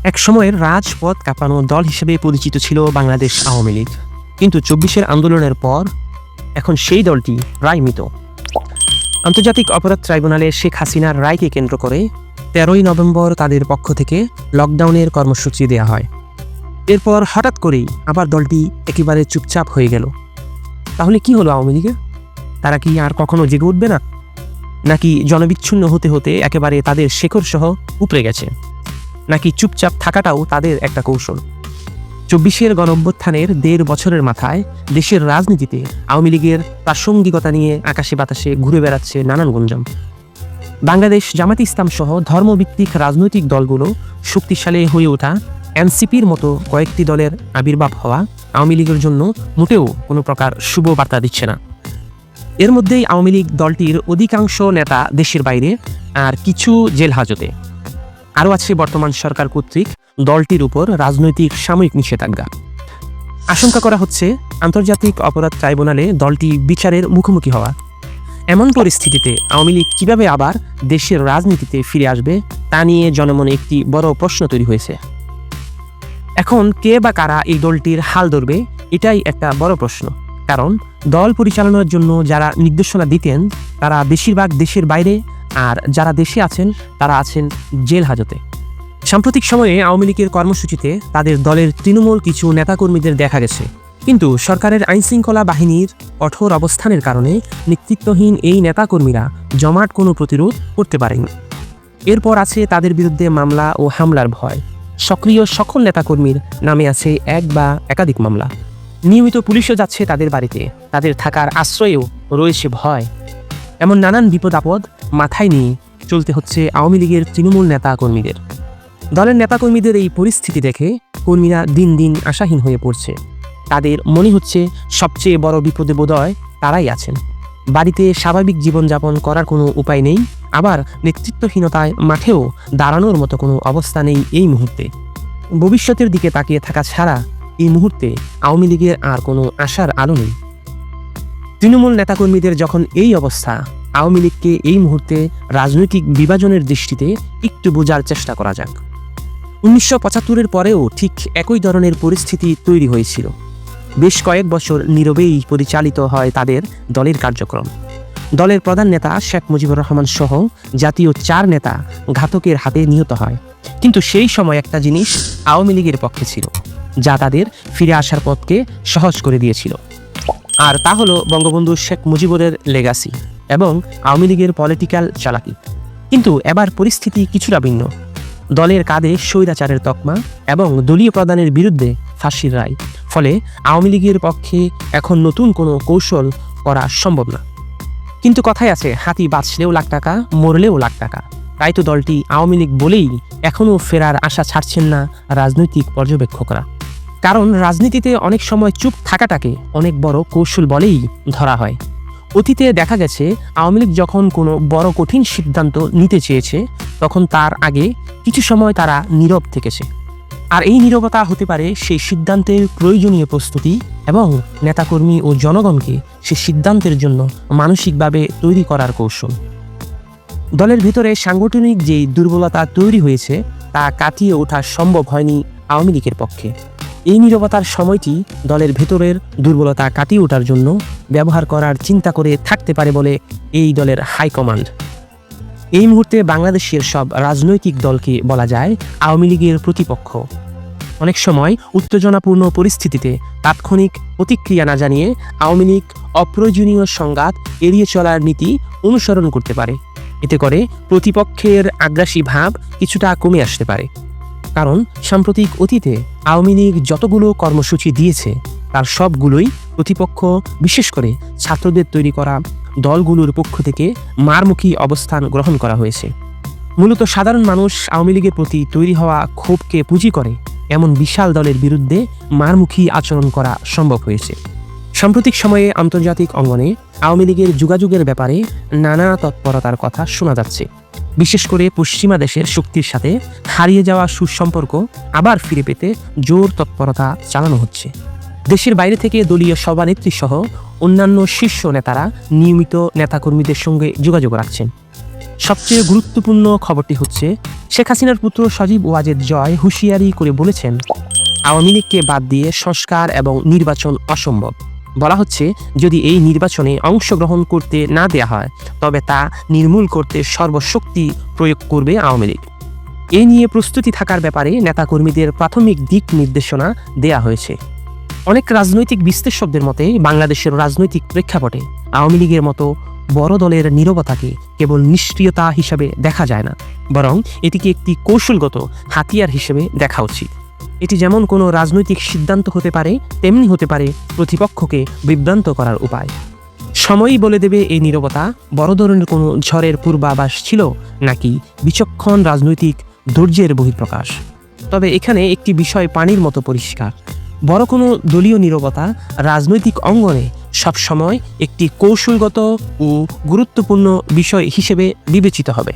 এক সময়ের রাজপথ কাঁপানো দল হিসেবে পরিচিত ছিল বাংলাদেশ আওয়ামী লীগ, কিন্তু ২৪-এর আন্দোলনের পর এখন সেই দলটি প্রায় মৃত। আন্তর্জাতিক অপরাধ ট্রাইব্যুনালে শেখ হাসিনার রায়কে কেন্দ্র করে ১৩ই নভেম্বর তাদের পক্ষ থেকে লকডাউনের কর্মসূচি দেওয়া হয়। এরপর হঠাৎ করেই আবার দলটি একেবারে চুপচাপ হয়ে গেল। তাহলে কি হলো আওয়ামী লীগের? তারা কি আর কখনো জেগে উঠবে না, নাকি জনবিচ্ছিন্ন হতে হতে একেবারে তাদের শেকড় সহ উপড়ে গেছে, নাকি চুপচাপ থাকাটাও তাদের একটা কৌশল? ২৪-এর গণঅভ্যুত্থানের ১.৫ বছরের মাথায় দেশের রাজনীতিতে আওয়ামী লীগের প্রাসঙ্গিকতা নিয়ে আকাশে বাতাসে ঘুরে বেড়াচ্ছে নানান গুঞ্জন। বাংলাদেশ জামাতে ইসলাম সহ ধর্মভিত্তিক রাজনৈতিক দলগুলো শক্তিশালী হয়ে ওঠা, এনসিপির মতো কয়েকটি দলের আবির্ভাব হওয়া আওয়ামী লীগের জন্য মোটেও কোনো প্রকার শুভ বার্তা দিচ্ছে না। এর মধ্যেই আওয়ামী লীগ দলটির অধিকাংশ নেতা দেশের বাইরে, আর কিছু জেল হাজতে। আরও আছে বর্তমান সরকার কর্তৃক দলটির উপর রাজনৈতিক সাময়িক নিষেধাজ্ঞা। আশঙ্কা করা হচ্ছে আন্তর্জাতিক অপরাধ ট্রাইব্যুনালে দলটি বিচারের মুখোমুখি হওয়া। এমন পরিস্থিতিতে আওয়ামী লীগ কীভাবে আবার দেশের রাজনীতিতে ফিরে আসবে তা নিয়ে জনমনে একটি বড় প্রশ্ন তৈরি হয়েছে। এখন কে বা কারা এই দলটির হাল ধরবে, এটাই একটা বড় প্রশ্ন। কারণ দল পরিচালনার জন্য যারা নির্দেশনা দিতেন তারা বেশিরভাগ দেশের বাইরে, আর যারা দেশে আছেন তারা আছেন জেল হাজতে। সাম্প্রতিক সময়ে আওয়ামী লীগের কর্মসূচিতে তাদের দলের তৃণমূল কিছু নেতাকর্মীদের দেখা গেছে, কিন্তু সরকারের আইনশৃঙ্খলা বাহিনীর কঠোর অবস্থানের কারণে নেতৃত্বহীন এই নেতাকর্মীরা জমাট কোনো প্রতিরোধ করতে পারেনি। এরপর আছে তাদের বিরুদ্ধে মামলা ও হামলার ভয়। সক্রিয় সকল নেতাকর্মীর নামে আছে এক বা একাধিক মামলা। নিয়মিত পুলিশও যাচ্ছে তাদের বাড়িতে, তাদের থাকার আশ্রয়েও রয়েছে ভয়। এমন নানান বিপদ আপদ মাথায় নিয়ে চলতে হচ্ছে আওয়ামী লীগের তৃণমূল নেতাকর্মীদের। দলের নেতাকর্মীদের এই পরিস্থিতি দেখে কর্মীরা দিন দিন আশাহীন হয়ে পড়ছে। তাদের মনে হচ্ছে সবচেয়ে বড় বিপদে বোধহয় তারাই আছেন। বাড়িতে স্বাভাবিক জীবনযাপন করার কোনো উপায় নেই, আবার নেতৃত্বহীনতায় মাঠেও দাঁড়ানোর মতো কোনো অবস্থা নেই এই মুহূর্তে। ভবিষ্যতের দিকে তাকিয়ে থাকা ছাড়া এই মুহূর্তে আওয়ামী লীগের আর কোনো আশার আলো নেই। তৃণমূল নেতাকর্মীদের যখন এই অবস্থা, আওয়ামী লীগকে এই মুহূর্তে রাজনৈতিক বিভাজনের দৃষ্টিতে একটু বোঝার চেষ্টা করা যাক। ১৯৭৫-এর পরেও ঠিক একই ধরনের পরিস্থিতি তৈরি হয়েছিল। বেশ কয়েক বছর নীরবেই পরিচালিত হয় তাদের দলের কার্যক্রম। দলের প্রধান নেতা শেখ মুজিবুর রহমান সহ জাতীয় ৪ নেতা ঘাতকের হাতে নিহত হয়, কিন্তু সেই সময় একটা জিনিস আওয়ামী লীগের পক্ষে ছিল, যা তাদের ফিরে আসার পথকে সহজ করে দিয়েছিল। আর তা হলো বঙ্গবন্ধু শেখ মুজিবুরের লেগাসি এবং আওয়ামী লীগের পলিটিক্যাল চালাকি। কিন্তু এবার পরিস্থিতি কিছুটা ভিন্ন। দলের কাঁধে স্বৈরাচারের তকমা এবং দলীয় প্রধানের বিরুদ্ধে ফাঁসির রায়। ফলে আওয়ামী লীগের পক্ষে এখন নতুন কোনো কৌশল করা সম্ভব না। কিন্তু কথায় আছে, হাতি বাঁচলেও লাখ টাকা, মরলেও লাখ টাকা। তাই তো দলটি আওয়ামী লীগ বলেই এখনও ফেরার আশা ছাড়ছেন না রাজনৈতিক পর্যবেক্ষকরা। কারণ রাজনীতিতে অনেক সময় চুপ থাকাটাকে অনেক বড় কৌশল বলেই ধরা হয়। অতীতে দেখা গেছে আওয়ামী লীগ যখন কোনো বড় কঠিন সিদ্ধান্ত নিতে চেয়েছে, তখন তার আগে কিছু সময় তারা নীরব থেকেছে। আর এই নীরবতা হতে পারে সেই সিদ্ধান্তের প্রয়োজনীয় প্রস্তুতি এবং নেতাকর্মী ও জনগণকে সেই সিদ্ধান্তের জন্য মানসিকভাবে তৈরি করার কৌশল। দলের ভিতরে সাংগঠনিক যেই দুর্বলতা তৈরি হয়েছে তা কাটিয়ে ওঠা সম্ভব হয়নি আওয়ামী লীগের পক্ষে। এই নীরবতার সময়টি দলের ভেতরের দুর্বলতা কাটিয়ে ওঠার জন্য ব্যবহার করার চিন্তা করে থাকতে পারে বলে এই দলের হাইকমান্ড। এই মুহূর্তে বাংলাদেশের সব রাজনৈতিক দলকে বলা যায় আওয়ামী লীগের প্রতিপক্ষ। অনেক সময় উত্তেজনাপূর্ণ পরিস্থিতিতে তাৎক্ষণিক প্রতিক্রিয়া না জানিয়ে আওয়ামী লীগ অপ্রয়োজনীয় সংঘাত এড়িয়ে চলার নীতি অনুসরণ করতে পারে। এতে করে প্রতিপক্ষের আগ্রাসী ভাব কিছুটা কমে আসতে পারে। কারণ সাম্প্রতিক অতীতে আওয়ামী লীগ যতগুলো কর্মসূচি দিয়েছে তার সবগুলোই প্রতিপক্ষ, বিশেষ করে ছাত্রদের তৈরি করা দলগুলোর পক্ষ থেকে মারমুখী অবস্থান গ্রহণ করা হয়েছে। মূলত সাধারণ মানুষ আওয়ামী লীগের প্রতি তৈরি হওয়া ক্ষোভকে পুঁজি করে এমন বিশাল দলের বিরুদ্ধে মারমুখী আচরণ করা সম্ভব হয়েছে। সাম্প্রতিক সময়ে আন্তর্জাতিক অঙ্গনে আওয়ামী লীগের যোগাযোগের ব্যাপারে নানা তৎপরতার কথা শোনা যাচ্ছে। বিশেষ করে পশ্চিমা দেশের শক্তির সাথে হারিয়ে যাওয়া সুসম্পর্ক আবার ফিরে পেতে জোর তৎপরতা চালানো হচ্ছে। দেশের বাইরে থেকে দলীয় সভানেত্রী সহ অন্যান্য শীর্ষ নেতারা নিয়মিত নেতাকর্মীদের সঙ্গে যোগাযোগ রাখছেন। সবচেয়ে গুরুত্বপূর্ণ খবরটি হচ্ছে শেখ হাসিনার পুত্র সজীব ওয়াজেদ জয় হুঁশিয়ারি করে বলেছেন, আওয়ামী লীগকে বাদ দিয়ে সংস্কার এবং নির্বাচন অসম্ভব। বলা হচ্ছে, যদি এই নির্বাচনে অংশগ্রহণ করতে না দেয়া হয় তবে তা নির্মূল করতে সর্বশক্তি প্রয়োগ করবে আওয়ামী লীগ। এ নিয়ে প্রস্তুতি থাকার ব্যাপারে নেতাকর্মীদের প্রাথমিক দিক নির্দেশনা দেয়া হয়েছে। অনেক রাজনৈতিক বিশ্লেষকদের মতে বাংলাদেশের রাজনৈতিক প্রেক্ষাপটে আওয়ামী লীগের মতো বড় দলের নীরবতাকে কেবল নিষ্ক্রিয়তা হিসেবে দেখা যায় না, বরং এটিকে একটি কৌশলগত হাতিয়ার হিসেবে দেখা উচিত। এটি যেমন কোনো রাজনৈতিক সিদ্ধান্ত হতে পারে, তেমনি হতে পারে প্রতিপক্ষকে বিভ্রান্ত করার উপায়। সময়ই বলে দেবে এই নীরবতা বড় ধরনের কোনো ঝড়ের পূর্বাভাস ছিল নাকি বিচক্ষণ রাজনৈতিক ধৈর্যের বহিঃপ্রকাশ। তবে এখানে একটি বিষয় পানির মতো পরিষ্কার, বড় কোনো দলীয় নীরবতা রাজনৈতিক অঙ্গনে সবসময় একটি কৌশলগত ও গুরুত্বপূর্ণ বিষয় হিসেবে বিবেচিত হবে।